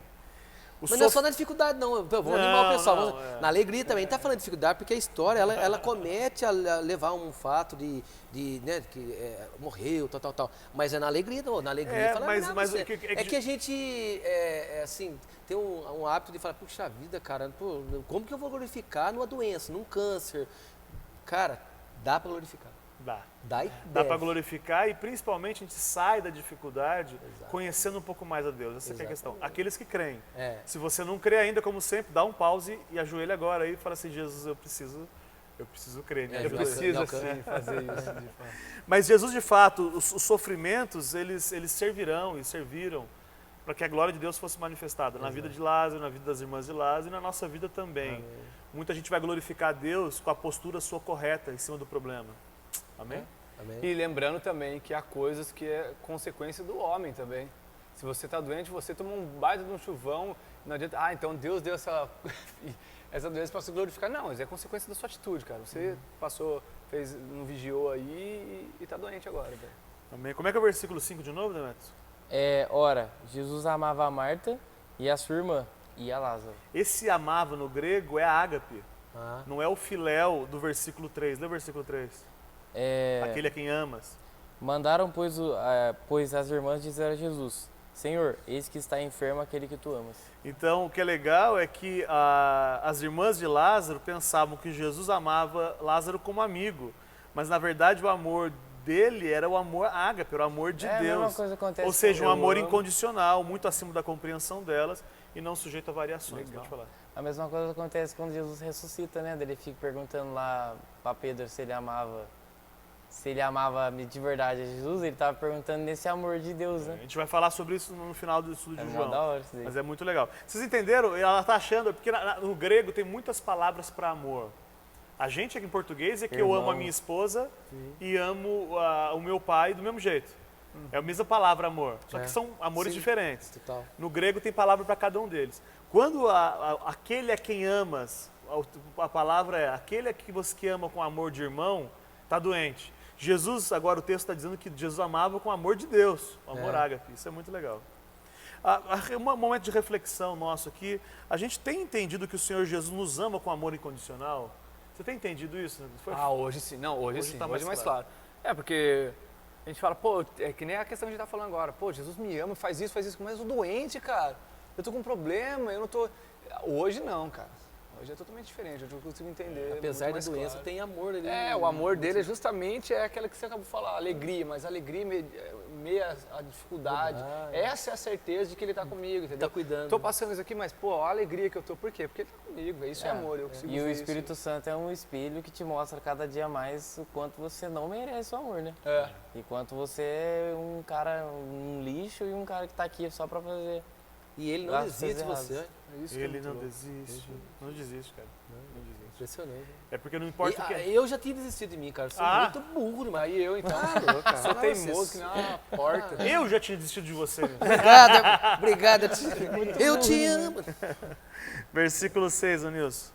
[SPEAKER 2] Mas não é só na dificuldade, não. Eu vou animar o pessoal. Na alegria também. Não está falando de dificuldade, porque a história, ela comete a levar um fato né, que morreu, tal. Mas é na alegria, não. Na alegria. É que a gente, assim, tem um hábito de falar, puxa vida, cara, pô, como que eu vou glorificar numa doença, num câncer? Cara, dá para glorificar.
[SPEAKER 1] Dá para glorificar e principalmente a gente sai da dificuldade conhecendo um pouco mais a Deus. Essa que é a questão. Aqueles que creem. Se você não crê ainda, como sempre, dá um pause e ajoelha agora aí e fala assim, Jesus, eu preciso crer.
[SPEAKER 3] Eu preciso assim, fazer isso. De fato.
[SPEAKER 1] Mas Jesus, de fato, os sofrimentos, eles servirão e serviram para que a glória de Deus fosse manifestada na vida de Lázaro, na vida das irmãs de Lázaro e na nossa vida também. Amém. Muita gente vai glorificar a Deus com a postura sua correta em cima do problema. Amém?
[SPEAKER 2] Amém.
[SPEAKER 3] E lembrando também que há coisas que é consequência do homem também. Se você está doente, você toma um baita de um chuvão, não adianta, então Deus deu essa doença para se glorificar. Não, isso é consequência da sua atitude, cara. Você não vigiou aí e está doente agora. Velho.
[SPEAKER 1] Amém. Como é que é o versículo 5 de novo, Demetrios?
[SPEAKER 4] Ora, Jesus amava a Marta e a sua irmã e a Lázaro.
[SPEAKER 1] Esse amava no grego é ágape. Não é o filéu do versículo 3. Lê o versículo 3. Aquele a quem amas.
[SPEAKER 4] Mandaram, pois as irmãs disseram a Jesus, Senhor, eis que está enfermo aquele que tu amas.
[SPEAKER 1] Então, o que é legal é que as irmãs de Lázaro pensavam que Jesus amava Lázaro como amigo, mas na verdade o amor dele era o amor ágape, era o amor de Deus.
[SPEAKER 4] A mesma coisa acontece.
[SPEAKER 1] Ou seja, um amor incondicional, muito acima da compreensão delas e não sujeito a variações. Pode falar.
[SPEAKER 4] A mesma coisa acontece quando Jesus ressuscita, né? Ele fica perguntando lá para Pedro se ele amava de verdade a Jesus, ele estava perguntando nesse amor de Deus, né?
[SPEAKER 1] A gente vai falar sobre isso no final do estudo de João.
[SPEAKER 4] Da hora isso daí.
[SPEAKER 1] Mas é muito legal. Vocês entenderam? Ela está achando, porque no grego tem muitas palavras para amor. A gente aqui em português é que eu amo a minha esposa e amo o meu pai do mesmo jeito. É a mesma palavra amor, só que são amores diferentes.
[SPEAKER 2] Total.
[SPEAKER 1] No grego tem palavra para cada um deles. Quando aquele a quem amas, a palavra é aquele que você que ama com amor de irmão, está doente. Jesus, agora o texto está dizendo que Jesus amava com o amor de Deus, o amor ágape. Isso é muito legal. Um momento de reflexão nosso aqui. A gente tem entendido que o Senhor Jesus nos ama com amor incondicional? Você tem entendido isso?
[SPEAKER 3] Hoje sim. Não, hoje sim.
[SPEAKER 1] Tá
[SPEAKER 3] Hoje é mais claro. Porque a gente fala, é que nem a questão que a gente está falando agora. Jesus me ama, faz isso, mas eu sou doente, cara. Eu tô com um problema, eu não tô... Hoje não, cara. Hoje é totalmente diferente, eu consigo entender.
[SPEAKER 2] Apesar da doença, tem amor ali.
[SPEAKER 3] O amor dele justamente é aquela que você acabou de falar, alegria, mas alegria meia a dificuldade. Essa é a certeza de que ele está comigo, entendeu?
[SPEAKER 2] Tá cuidando.
[SPEAKER 3] Tô passando isso aqui, mas a alegria que eu tô, por quê? Porque ele tá comigo, isso é amor, eu consigo
[SPEAKER 4] E o Espírito Santo é um espelho que te mostra cada dia mais o quanto você não merece o amor, né? E quanto você é um cara, um lixo e um cara que tá aqui só pra fazer...
[SPEAKER 2] E ele não desiste de você.
[SPEAKER 1] Ele não desiste. Não desiste, cara. Não desiste.
[SPEAKER 2] Impressionante.
[SPEAKER 1] É porque não importa o que...
[SPEAKER 2] Eu já tinha desistido de mim, cara. Sou muito burro demais.
[SPEAKER 3] Aí eu, então. Sou teimoso que nem uma porta.
[SPEAKER 1] Eu já tinha desistido de você.
[SPEAKER 2] Obrigada. Eu te amo.
[SPEAKER 1] Versículo 6, Nilson.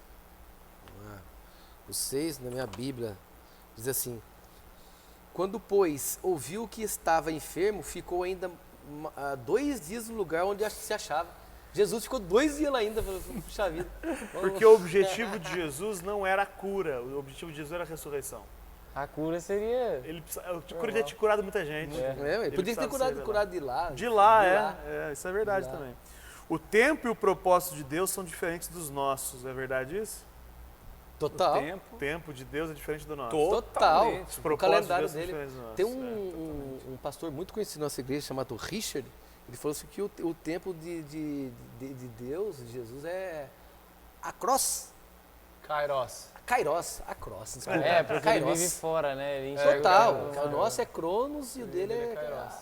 [SPEAKER 2] O 6, na minha Bíblia, diz assim: quando, pois, ouviu que estava enfermo, ficou ainda 2 dias no lugar onde se achava. Jesus ficou 2 dias lá ainda, puxa vida.
[SPEAKER 1] Porque o objetivo de Jesus não era a cura, o objetivo de Jesus era a ressurreição.
[SPEAKER 4] A cura seria...
[SPEAKER 1] Ele teria te curado muita gente.
[SPEAKER 2] Ele podia ter curado de lá.
[SPEAKER 1] Isso é verdade também. O tempo e o propósito de Deus são diferentes dos nossos, é verdade isso?
[SPEAKER 2] Total.
[SPEAKER 1] O tempo de Deus é diferente do nosso.
[SPEAKER 2] Total.
[SPEAKER 3] Totalmente.
[SPEAKER 1] Os
[SPEAKER 2] O
[SPEAKER 1] propósitos de
[SPEAKER 2] calendário
[SPEAKER 1] Deus são
[SPEAKER 2] dele.
[SPEAKER 1] diferentes dos nossos.
[SPEAKER 2] Tem um pastor muito conhecido na nossa igreja chamado Richard. Ele falou assim que o tempo de Deus, de Jesus, é across.
[SPEAKER 3] Kairos.
[SPEAKER 2] Kairos. Across, desculpa.
[SPEAKER 4] É, porque
[SPEAKER 2] Kairos.
[SPEAKER 4] ele vive fora, né? Ele enxerga
[SPEAKER 2] Total.
[SPEAKER 4] o
[SPEAKER 2] O nosso é Cronos e o dele é
[SPEAKER 3] Kairos.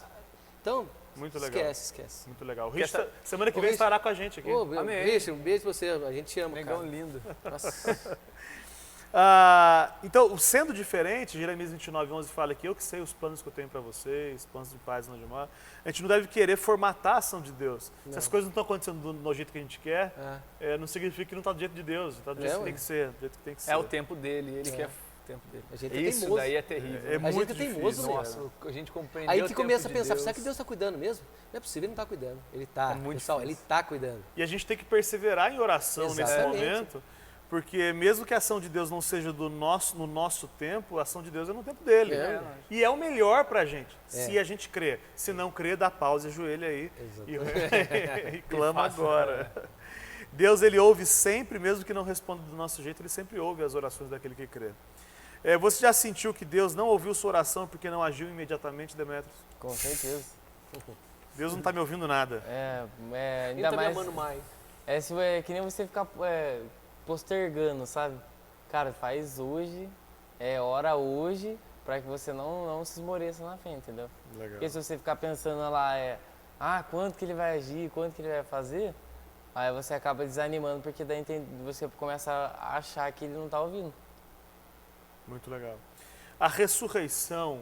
[SPEAKER 2] Então,
[SPEAKER 1] Muito legal.
[SPEAKER 2] esquece.
[SPEAKER 1] Muito legal. O
[SPEAKER 3] Porque
[SPEAKER 1] Rich, semana que
[SPEAKER 2] Ô,
[SPEAKER 1] vem
[SPEAKER 2] Rich-
[SPEAKER 1] estará com a gente aqui.
[SPEAKER 2] Ô,
[SPEAKER 3] Amém.
[SPEAKER 2] Richard, um beijo pra você. A gente te ama,
[SPEAKER 3] Negão
[SPEAKER 2] cara.
[SPEAKER 3] lindo.
[SPEAKER 2] Nossa.
[SPEAKER 1] Então, sendo diferente, Jeremias 29:11 fala que eu que sei os planos que eu tenho para vocês, planos de paz e não de mal. A gente não deve querer formatar a ação de Deus. Se as coisas não estão acontecendo do jeito que a gente quer, não significa que não está do jeito de Deus, está do jeito que tem que ser, do jeito que tem que ser.
[SPEAKER 3] É o tempo dele, ele quer o tempo dele.
[SPEAKER 2] A gente é
[SPEAKER 3] Isso
[SPEAKER 2] teimoso.
[SPEAKER 3] daí é terrível.
[SPEAKER 1] É
[SPEAKER 2] A
[SPEAKER 1] muito
[SPEAKER 2] gente é teimoso,
[SPEAKER 1] difícil.
[SPEAKER 3] Nossa, a gente compreendeu
[SPEAKER 2] Aí
[SPEAKER 3] o
[SPEAKER 2] que
[SPEAKER 3] tempo
[SPEAKER 2] começa a
[SPEAKER 3] de
[SPEAKER 2] pensar,
[SPEAKER 3] Deus.
[SPEAKER 2] será que Deus está cuidando mesmo? Não é possível, ele não está cuidando. Ele está,
[SPEAKER 3] É muito
[SPEAKER 2] pessoal,
[SPEAKER 3] difícil.
[SPEAKER 2] ele está cuidando.
[SPEAKER 1] E a gente tem que perseverar em oração nesse
[SPEAKER 2] Exatamente.
[SPEAKER 1] momento, porque mesmo que a ação de Deus não seja no nosso tempo, a ação de Deus é no tempo dele.
[SPEAKER 2] É.
[SPEAKER 1] E é o melhor para a gente,
[SPEAKER 2] É.
[SPEAKER 1] se a gente crer. Se não crer, dá pausa e ajoelha aí e clama
[SPEAKER 3] faça,
[SPEAKER 1] agora. Deus, ele ouve sempre, mesmo que não responda do nosso jeito, ele sempre ouve as orações daquele que crê. Você já sentiu que Deus não ouviu sua oração porque não agiu imediatamente, Demetrios?
[SPEAKER 4] Com certeza.
[SPEAKER 1] Deus não está me ouvindo nada.
[SPEAKER 4] Ainda
[SPEAKER 2] Ele está me
[SPEAKER 4] mais.
[SPEAKER 2] amando mais.
[SPEAKER 4] É que nem você ficar postergando, sabe? Cara, faz hoje, ora hoje, pra que você não se esmoreça na frente, entendeu?
[SPEAKER 1] Legal.
[SPEAKER 4] Porque se você ficar pensando lá, quanto que ele vai agir, quanto que ele vai fazer, aí você acaba desanimando, porque daí você começa a achar que ele não tá ouvindo.
[SPEAKER 1] Muito legal. A ressurreição,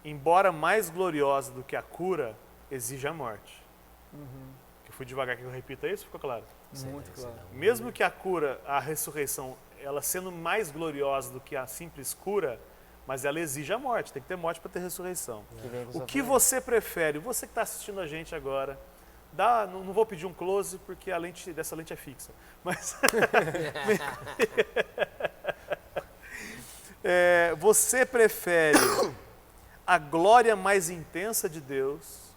[SPEAKER 1] embora mais gloriosa do que a cura, exige a morte. Eu fui devagar que eu repita isso, ficou claro?
[SPEAKER 3] Muito claro.
[SPEAKER 1] Mesmo que a cura, a ressurreição, ela sendo mais gloriosa do que a simples cura, mas ela exige a morte, tem que ter morte para ter ressurreição.
[SPEAKER 4] Que vem com
[SPEAKER 1] O
[SPEAKER 4] sofrimento.
[SPEAKER 1] que você prefere? Você que está assistindo a gente agora, não vou pedir um close porque dessa lente é fixa, mas você prefere a glória mais intensa de Deus,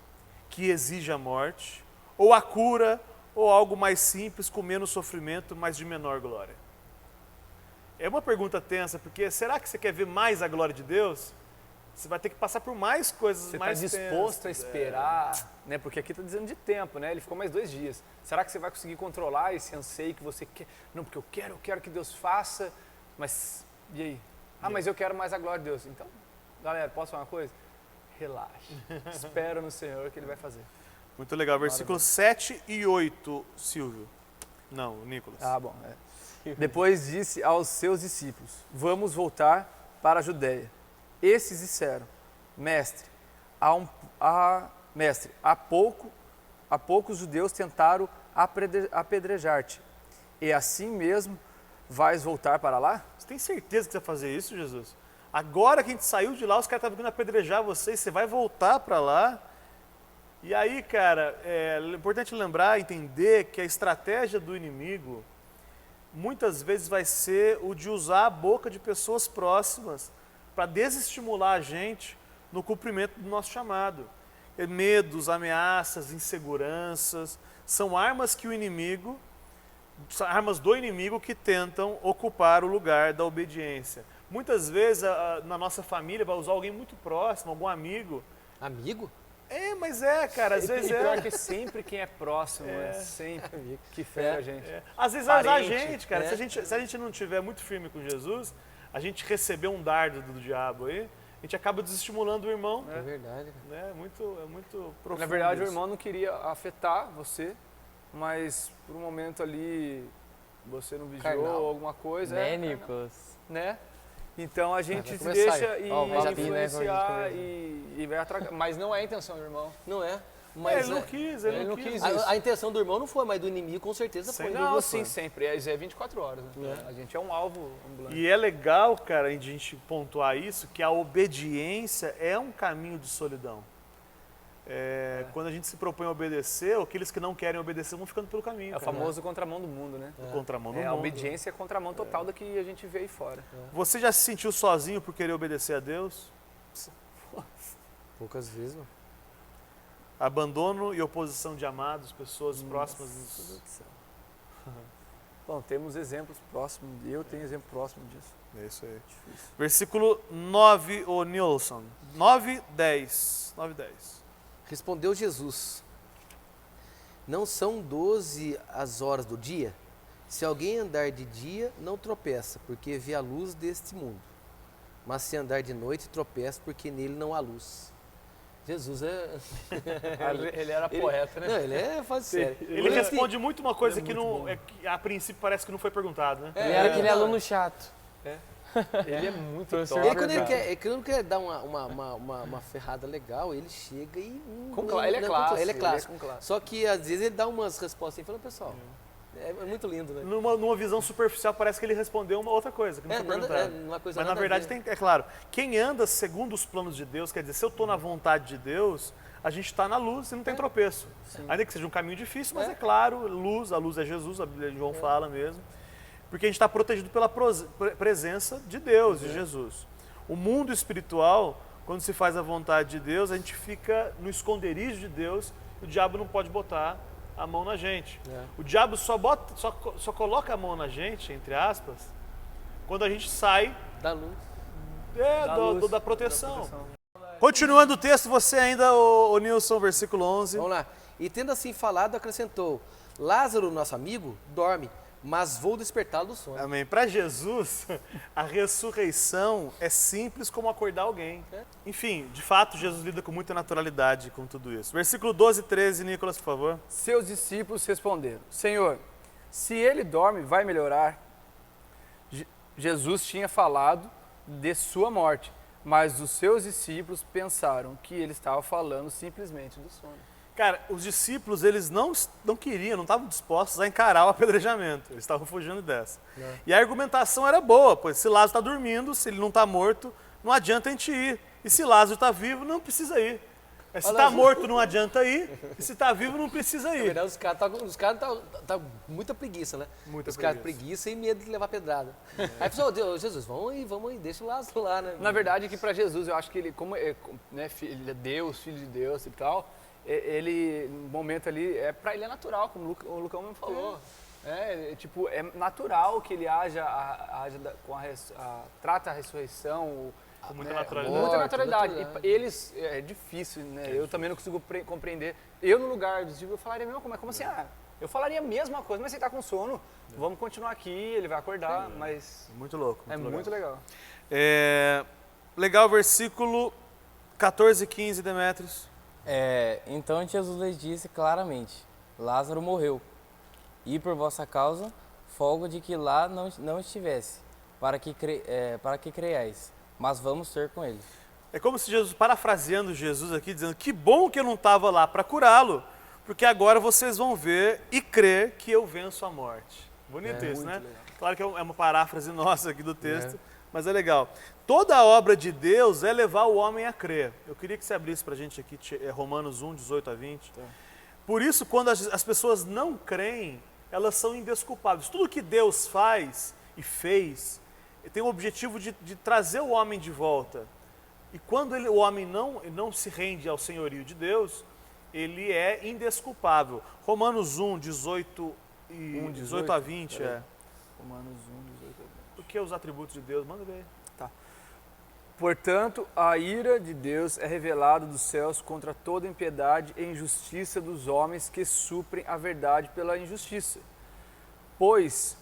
[SPEAKER 1] que exige a morte, ou a cura, ou algo mais simples, com menos sofrimento, mas de menor glória? É uma pergunta tensa, porque será que você quer ver mais a glória de Deus? Você vai ter que passar por mais coisas
[SPEAKER 3] Você está
[SPEAKER 1] mais
[SPEAKER 3] disposto a
[SPEAKER 1] tensas,
[SPEAKER 3] esperar, né? Porque aqui está dizendo de tempo, né? Ele ficou mais 2 dias. Será que você vai conseguir controlar esse anseio que você quer? Não, porque eu quero que Deus faça, mas e aí? Mas eu quero mais a glória de Deus. Então, galera, posso falar uma coisa? Relaxe. Espera no Senhor que Ele vai fazer.
[SPEAKER 1] Muito legal. Versículos 7 e 8, Silvio. Não, Nicolas.
[SPEAKER 3] Bom. Depois disse aos seus discípulos: Vamos voltar para a Judéia. Esses disseram: Mestre, há poucos judeus tentaram apedrejar-te, e assim mesmo vais voltar para lá?
[SPEAKER 1] Você tem certeza que você vai fazer isso, Jesus? Agora que a gente saiu de lá, os caras estavam vindo apedrejar você, você vai voltar para lá? E aí, cara, é importante lembrar, entender que a estratégia do inimigo muitas vezes vai ser o de usar a boca de pessoas próximas para desestimular a gente no cumprimento do nosso chamado. Medos, ameaças, inseguranças, são armas que o inimigo, são armas do inimigo que tentam ocupar o lugar da obediência. Muitas vezes na nossa família vai usar alguém muito próximo, algum amigo.
[SPEAKER 2] Amigo?
[SPEAKER 1] Mas cara, às vezes
[SPEAKER 3] E pior que sempre quem é próximo, sempre que fere a gente.
[SPEAKER 1] Às vezes vai usar a
[SPEAKER 3] Parente,
[SPEAKER 1] gente, cara. Se a gente não tiver muito firme com Jesus, a gente receber um dardo do diabo aí, a gente acaba desestimulando o irmão.
[SPEAKER 2] É verdade.
[SPEAKER 1] Né? É muito profundo.
[SPEAKER 3] Na verdade, o
[SPEAKER 1] isso.
[SPEAKER 3] irmão não queria afetar você, mas por um momento ali você não vigiou
[SPEAKER 2] Carnal.
[SPEAKER 3] alguma coisa.
[SPEAKER 4] Né, Nicolas?
[SPEAKER 3] Né? Então a gente
[SPEAKER 2] vai
[SPEAKER 3] se
[SPEAKER 2] começar
[SPEAKER 3] deixa
[SPEAKER 2] aí.
[SPEAKER 4] Ó, o papi, né,
[SPEAKER 3] influenciar
[SPEAKER 4] quando a gente
[SPEAKER 3] e vai atracar. Mas não é a intenção do irmão.
[SPEAKER 2] Não é.
[SPEAKER 1] Ele
[SPEAKER 2] Mas
[SPEAKER 1] não quis, ele não quis.
[SPEAKER 2] a intenção do irmão não foi, mas do inimigo com certeza foi.
[SPEAKER 1] Sem
[SPEAKER 3] Não,
[SPEAKER 1] dúvida
[SPEAKER 3] sim,
[SPEAKER 1] foi.
[SPEAKER 3] sempre. Isso é 24 horas. Né? A gente é um alvo ambulante.
[SPEAKER 1] E é legal, cara, a gente pontuar isso, que a obediência é um caminho de solidão. Quando a gente se propõe a obedecer, aqueles que não querem obedecer vão ficando pelo caminho.
[SPEAKER 3] É o
[SPEAKER 1] cara.
[SPEAKER 3] famoso contramão do mundo, né?
[SPEAKER 1] O contramão do
[SPEAKER 3] A
[SPEAKER 1] mundo.
[SPEAKER 3] obediência é contramão total da que a gente vê aí fora.
[SPEAKER 1] Você já se sentiu sozinho por querer obedecer a Deus?
[SPEAKER 2] Poucas vezes, mano.
[SPEAKER 1] Abandono e oposição de amados, pessoas próximas.
[SPEAKER 3] Meu Deus do céu. Bom, temos exemplos próximos, eu tenho exemplo próximo disso.
[SPEAKER 1] É isso aí.
[SPEAKER 3] Difícil.
[SPEAKER 1] Versículo 9, o Nilson. 9, 10. 9, 10.
[SPEAKER 2] Respondeu Jesus: não são 12 as horas do dia? Se alguém andar de dia, não tropeça, porque vê a luz deste mundo. Mas se andar de noite, tropeça, porque nele não há luz. Jesus é...
[SPEAKER 3] Ele era poeta, né?
[SPEAKER 2] Não, ele é faz sério.
[SPEAKER 1] Ele responde muito uma coisa que, não, que a princípio parece que não foi perguntado, né?
[SPEAKER 4] Ele era aquele aluno chato.
[SPEAKER 3] Ele é muito
[SPEAKER 4] Professor
[SPEAKER 3] top.
[SPEAKER 2] E aí, quando ele quer dar uma ferrada legal, ele chega e...
[SPEAKER 3] Ele é clássico.
[SPEAKER 2] Ele é clássico.
[SPEAKER 3] com classe.
[SPEAKER 2] Só que às vezes ele dá umas respostas e fala, pessoal, é muito lindo, né?
[SPEAKER 1] Numa visão superficial parece que ele respondeu uma outra coisa, que não foi perguntada.
[SPEAKER 2] uma coisa
[SPEAKER 1] Mas na
[SPEAKER 2] nada a
[SPEAKER 1] verdade,
[SPEAKER 2] ver.
[SPEAKER 1] é claro, quem anda segundo os planos de Deus, quer dizer, se eu estou na vontade de Deus, a gente está na luz e não tem tropeço. Ainda que seja um caminho difícil, mas é claro, a luz é Jesus, a Bíblia de João fala mesmo. Porque a gente está protegido pela presença de Deus, de Jesus. O mundo espiritual, quando se faz a vontade de Deus, a gente fica no esconderijo de Deus e o diabo não pode botar a mão na gente. O diabo só coloca a mão na gente, entre aspas, quando a gente sai
[SPEAKER 2] Da luz.
[SPEAKER 1] da proteção. Continuando o texto, você ainda, o Nilson, versículo 11.
[SPEAKER 2] Vamos lá. E tendo assim falado, acrescentou, Lázaro, nosso amigo, dorme, mas vou despertá-lo do sono.
[SPEAKER 1] Amém. Para Jesus, a ressurreição é simples como acordar alguém. Enfim, de fato, Jesus lida com muita naturalidade com tudo isso. Versículo 12 e 13, Nicolas, por favor.
[SPEAKER 3] Seus discípulos responderam: Senhor, se ele dorme, vai melhorar? Jesus tinha falado de sua morte, mas os seus discípulos pensaram que ele estava falando simplesmente do sono.
[SPEAKER 1] Cara, os discípulos, eles não queriam, não estavam dispostos a encarar o apedrejamento. Eles estavam fugindo dessa. E a argumentação era boa, pois se Lázaro está dormindo, se ele não está morto, não adianta a gente ir. E se Lázaro está vivo, não precisa ir. Se está morto, não adianta ir. E se está vivo, não precisa
[SPEAKER 2] Na
[SPEAKER 1] ir.
[SPEAKER 2] verdade, os caras tá muita preguiça, né?
[SPEAKER 1] Muita
[SPEAKER 2] os caras preguiça e medo de levar pedrada. Aí pessoal, Jesus, vamos aí, deixa o Lázaro lá, né?
[SPEAKER 3] Na verdade, que para Jesus, eu acho que ele, como ele é Deus, filho de Deus e tal, ele, no momento ali, para ele é natural, como o Lucão mesmo falou. É natural que ele trata a ressurreição,
[SPEAKER 1] Com muita naturalidade.
[SPEAKER 3] muita naturalidade.
[SPEAKER 2] naturalidade.
[SPEAKER 3] E eles, é difícil, né? Eu também não consigo compreender. Eu, no lugar dos discípulos, eu falaria, como assim? Eu falaria a mesma coisa, mas você está com sono, vamos continuar aqui, ele vai acordar, mas
[SPEAKER 1] Muito louco.
[SPEAKER 3] muito legal.
[SPEAKER 1] Legal, versículo 14 e 15, Demetrios.
[SPEAKER 4] Então Jesus lhes disse claramente, Lázaro morreu, e por vossa causa, folgo de que lá não estivesse, para que creiais, mas vamos ter com ele.
[SPEAKER 1] É como se Jesus, parafraseando Jesus aqui, dizendo, que bom que eu não estava lá para curá-lo, porque agora vocês vão ver e crer que eu venço a morte. Bonito isso, né?
[SPEAKER 2] legal.
[SPEAKER 1] Claro que é uma paráfrase nossa aqui do texto, mas é legal. Toda a obra de Deus é levar o homem a crer. Eu queria que você abrisse para a gente aqui Romanos 1, 18 a 20. Por isso, quando as pessoas não creem, elas são indesculpáveis. Tudo que Deus faz e fez tem o objetivo de trazer o homem de volta. E quando o homem não se rende ao senhorio de Deus, ele é indesculpável. Romanos 1, 18 a 20.
[SPEAKER 3] Romanos 1, 18 a 20.
[SPEAKER 1] O que é os atributos de Deus? Manda ver.
[SPEAKER 3] Portanto, a ira de Deus é revelada dos céus contra toda impiedade e injustiça dos homens que suprem a verdade pela injustiça. Pois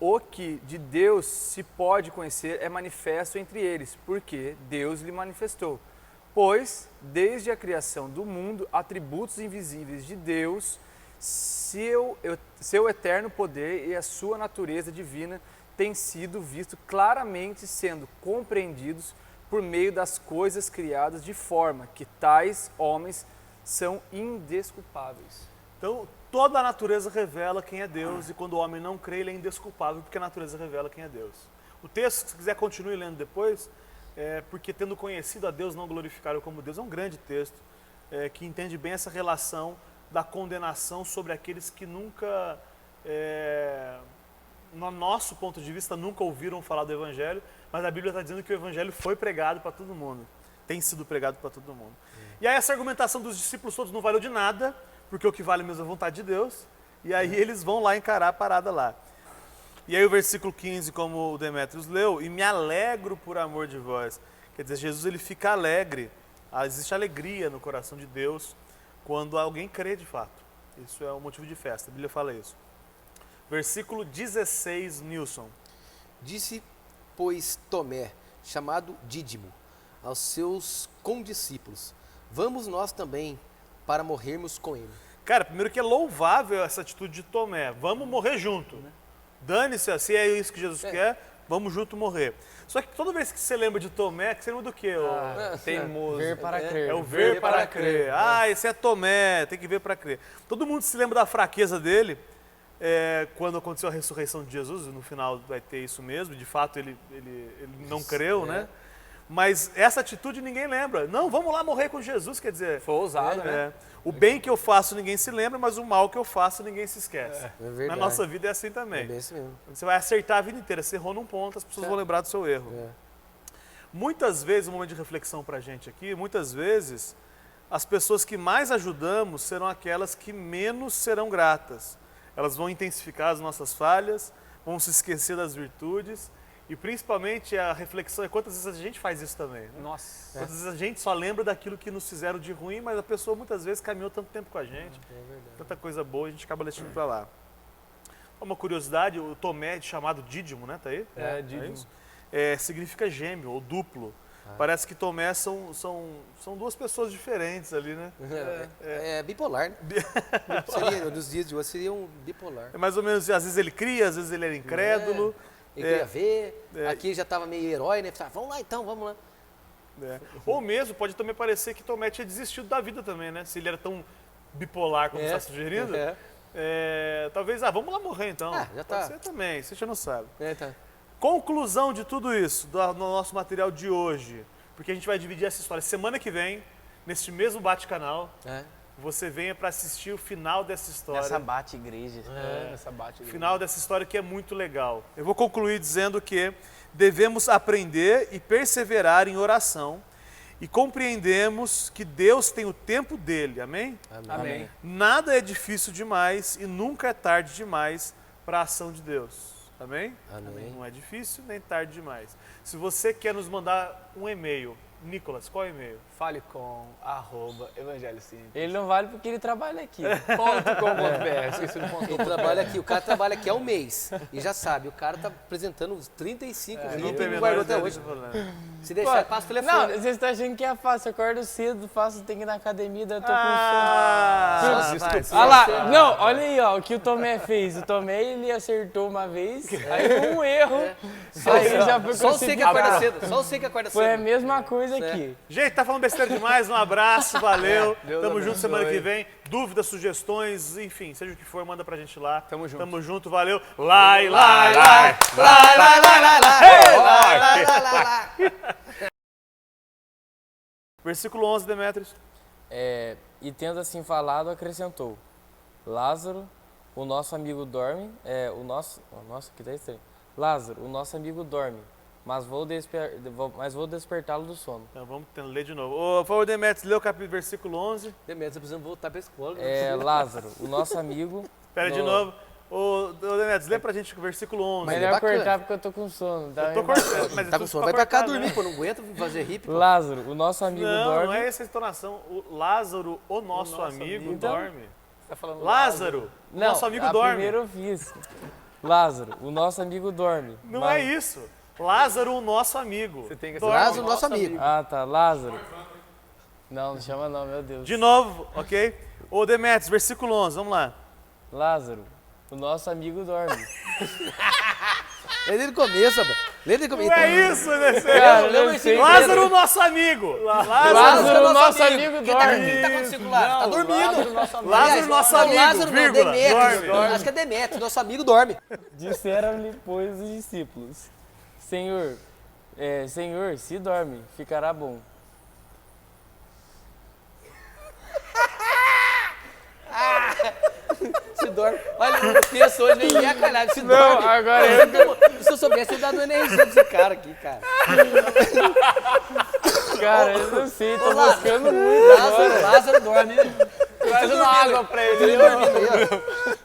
[SPEAKER 3] o que de Deus se pode conhecer é manifesto entre eles, porque Deus lhe manifestou. Pois, desde a criação do mundo, atributos invisíveis de Deus, seu eterno poder e a sua natureza divina têm sido vistos claramente sendo compreendidos por meio das coisas criadas de forma que tais homens são indesculpáveis.
[SPEAKER 1] Então, toda a natureza revela quem é Deus e quando o homem não crê, ele é indesculpável porque a natureza revela quem é Deus. O texto, se quiser, continue lendo depois, porque tendo conhecido a Deus, não glorificaram como Deus, é um grande texto que entende bem essa relação da condenação sobre aqueles que nunca, no nosso ponto de vista, nunca ouviram falar do Evangelho, mas a Bíblia está dizendo que o Evangelho foi pregado para todo mundo. tem sido pregado para todo mundo. E aí essa argumentação dos discípulos todos não valeu de nada, porque o que vale mesmo é a vontade de Deus, e aí eles vão lá encarar a parada lá. E aí o versículo 15, como o Demétrios leu, e me alegro por amor de vós. Quer dizer, Jesus ele fica alegre, existe alegria no coração de Deus quando alguém crê de fato. Isso é um motivo de festa, a Bíblia fala isso. Versículo 16, Nilson.
[SPEAKER 2] Disse, pois, Tomé, chamado Dídimo, aos seus condiscípulos, vamos nós também para morrermos com ele.
[SPEAKER 1] Cara, primeiro que é louvável essa atitude de Tomé, vamos morrer junto. Dane-se, se é isso que Jesus quer, vamos junto morrer. Só que toda vez que você lembra de Tomé, você lembra do quê?
[SPEAKER 3] Teimoso.
[SPEAKER 4] Ver para crer.
[SPEAKER 1] É o ver para crer. Ah, esse é Tomé, tem que ver para crer. Todo mundo se lembra da fraqueza dele quando aconteceu a ressurreição de Jesus, no final vai ter isso mesmo, de fato ele não creu, né? Mas essa atitude ninguém lembra. Não, vamos lá morrer com Jesus, quer dizer...
[SPEAKER 3] Foi ousado, né?
[SPEAKER 1] O bem que eu faço ninguém se lembra, mas o mal que eu faço ninguém se esquece.
[SPEAKER 2] É verdade.
[SPEAKER 1] Na nossa vida é assim também.
[SPEAKER 2] É bem assim mesmo.
[SPEAKER 1] Você vai acertar a vida inteira, você errou num ponto, as pessoas vão lembrar do seu erro. Muitas vezes, um momento de reflexão pra gente aqui, muitas vezes as pessoas que mais ajudamos serão aquelas que menos serão gratas. Elas vão intensificar as nossas falhas, vão se esquecer das virtudes e principalmente a reflexão é quantas vezes a gente faz isso também. Né?
[SPEAKER 3] Nossa.
[SPEAKER 1] Quantas vezes a gente só lembra daquilo que nos fizeram de ruim, mas a pessoa muitas vezes caminhou tanto tempo com a gente, tanta coisa boa, a gente acaba deixando pra lá. Uma curiosidade, o Tomé, chamado Dídimo, né? Tá aí?
[SPEAKER 3] Dídimo.
[SPEAKER 1] Isso? Significa gêmeo ou duplo. Parece que Tomé são duas pessoas diferentes ali, né?
[SPEAKER 2] É bipolar, né? Nos dias de hoje seria um bipolar.
[SPEAKER 1] É mais ou menos, às vezes ele cria, às vezes ele era incrédulo.
[SPEAKER 2] Ele queria ver, aqui já estava meio herói, né? Vamos lá então, vamos lá.
[SPEAKER 1] Ou mesmo, pode também parecer que Tomé tinha desistido da vida também, né? Se ele era tão bipolar como está sugerindo. Talvez, vamos lá morrer então.
[SPEAKER 2] Já
[SPEAKER 1] pode
[SPEAKER 2] tá.
[SPEAKER 1] ser também, você já não sabe.
[SPEAKER 2] Tá.
[SPEAKER 1] Conclusão de tudo isso, no nosso material de hoje, porque a gente vai dividir essa história. Semana que vem, neste mesmo Bate-Canal, você venha para assistir o final dessa história.
[SPEAKER 4] Essa bate-igreja.
[SPEAKER 3] Essa bate.
[SPEAKER 1] O final dessa história que é muito legal. Eu vou concluir dizendo que devemos aprender e perseverar em oração e compreendemos que Deus tem o tempo dele, amém?
[SPEAKER 3] Amém.
[SPEAKER 1] Nada é difícil demais e nunca é tarde demais para a ação de Deus. Amém?
[SPEAKER 2] Amém.
[SPEAKER 1] Não é difícil nem tarde demais. Se você quer nos mandar um e-mail, Nicolas, qual é o e-mail?
[SPEAKER 3] Fale com @evangelho simples.
[SPEAKER 4] Ele não vale porque ele trabalha aqui.
[SPEAKER 3] .com.br. Esqueci do ponto.
[SPEAKER 2] Ele trabalha aqui, o cara trabalha aqui há um mês. E já sabe, o cara tá apresentando os 35
[SPEAKER 1] Não
[SPEAKER 2] vídeos
[SPEAKER 1] tem
[SPEAKER 2] e não
[SPEAKER 1] menor
[SPEAKER 2] guardou até
[SPEAKER 1] ideia
[SPEAKER 2] hoje.
[SPEAKER 1] do que eu tô falando.
[SPEAKER 2] Se deixar, passa o telefone.
[SPEAKER 4] Não, vocês estão achando que é fácil. Eu acordo cedo, tem que ir na academia, daí eu tô com
[SPEAKER 1] vai.
[SPEAKER 4] Olha lá, não, olha aí, ó, o que o Tomé fez. O Tomé, ele acertou uma vez, aí um erro, aí já foi
[SPEAKER 2] Só você que acorda cedo. Só você que acorda cedo.
[SPEAKER 4] Foi a mesma coisa aqui.
[SPEAKER 1] Gente, tá falando besteira demais, um abraço, valeu.
[SPEAKER 3] Deus
[SPEAKER 1] Tamo junto
[SPEAKER 3] abençoe.
[SPEAKER 1] semana que vem. Dúvidas, sugestões, enfim, seja o que for, manda pra gente lá.
[SPEAKER 3] Tamo junto.
[SPEAKER 1] Tamo junto, valeu. Lai, lai, lai, lai, lai, lai, lai, lai. Versículo 11, Demétrios.
[SPEAKER 4] E tendo assim falado, acrescentou: Lázaro, o nosso amigo dorme. Nossa, que tá estranho. Lázaro, o nosso amigo dorme, mas vou despertá-lo do sono.
[SPEAKER 1] Então, vamos ler de novo. Por favor, Demétrios, lê o versículo 11.
[SPEAKER 2] Demetrio, você precisa voltar pra escola.
[SPEAKER 4] Lázaro, o nosso amigo.
[SPEAKER 1] Espera de novo. Ô, Demétrios, lê pra gente o versículo 11.
[SPEAKER 2] Mas
[SPEAKER 4] Melhor
[SPEAKER 2] bacana.
[SPEAKER 4] cortar porque eu tô com sono.
[SPEAKER 1] Eu tô cortando, mas
[SPEAKER 2] Tá com sono, vai pra cá
[SPEAKER 1] cortar,
[SPEAKER 2] dormir,
[SPEAKER 1] né?
[SPEAKER 2] pô. Não aguenta fazer hip. pô.
[SPEAKER 4] Lázaro, o nosso amigo dorme.
[SPEAKER 1] Não é essa a entonação. O Lázaro, o nosso amigo,
[SPEAKER 4] Então,
[SPEAKER 1] dorme.
[SPEAKER 3] Tá falando
[SPEAKER 1] Lázaro, o
[SPEAKER 4] Não,
[SPEAKER 1] nosso amigo
[SPEAKER 4] a
[SPEAKER 1] dorme.
[SPEAKER 4] primeira eu fiz. Lázaro, o nosso amigo dorme.
[SPEAKER 1] Não
[SPEAKER 4] mas-
[SPEAKER 1] é isso. Lázaro, o nosso amigo.
[SPEAKER 3] Você tem que
[SPEAKER 1] Dorme.
[SPEAKER 2] Lázaro, nosso amigo.
[SPEAKER 4] Ah, tá, Lázaro. Não chama não, meu Deus.
[SPEAKER 1] De novo, ok? Ô, Demétrios, versículo 11, vamos lá.
[SPEAKER 4] Lázaro, o nosso amigo dorme.
[SPEAKER 2] Lê desde o começo, rapaz. Lê desde o começo.
[SPEAKER 1] Não é isso, né?
[SPEAKER 4] Cara,
[SPEAKER 2] lê o
[SPEAKER 4] eu sei.
[SPEAKER 2] versículo
[SPEAKER 1] Lázaro, o nosso amigo.
[SPEAKER 4] Lázaro, o nosso amigo
[SPEAKER 2] O que tá
[SPEAKER 4] dorme.
[SPEAKER 2] acontecendo com o Lázaro? Tá dormindo.
[SPEAKER 1] Lázaro, nosso
[SPEAKER 2] Não,
[SPEAKER 1] amigo,
[SPEAKER 2] Lázaro não,
[SPEAKER 1] vírgula,
[SPEAKER 2] Demétrios.
[SPEAKER 1] dorme.
[SPEAKER 2] Acho que é Demétrios, nosso amigo dorme.
[SPEAKER 4] Disseram-lhe, pois, os discípulos: Senhor, se dorme, ficará bom.
[SPEAKER 2] Se dorme. Olha, o texto hoje vem bem acalhado. Se
[SPEAKER 4] Não,
[SPEAKER 2] dorme.
[SPEAKER 4] agora eu...
[SPEAKER 2] Se eu soubesse, eu ia dar uma energia desse cara aqui, cara.
[SPEAKER 4] Cara, eu não sei, tô
[SPEAKER 2] Ô, Lázaro,
[SPEAKER 4] buscando muito agora.
[SPEAKER 2] Lázaro dorme.
[SPEAKER 3] Traz uma água pra ele.
[SPEAKER 2] Ele dormindo aí, ó.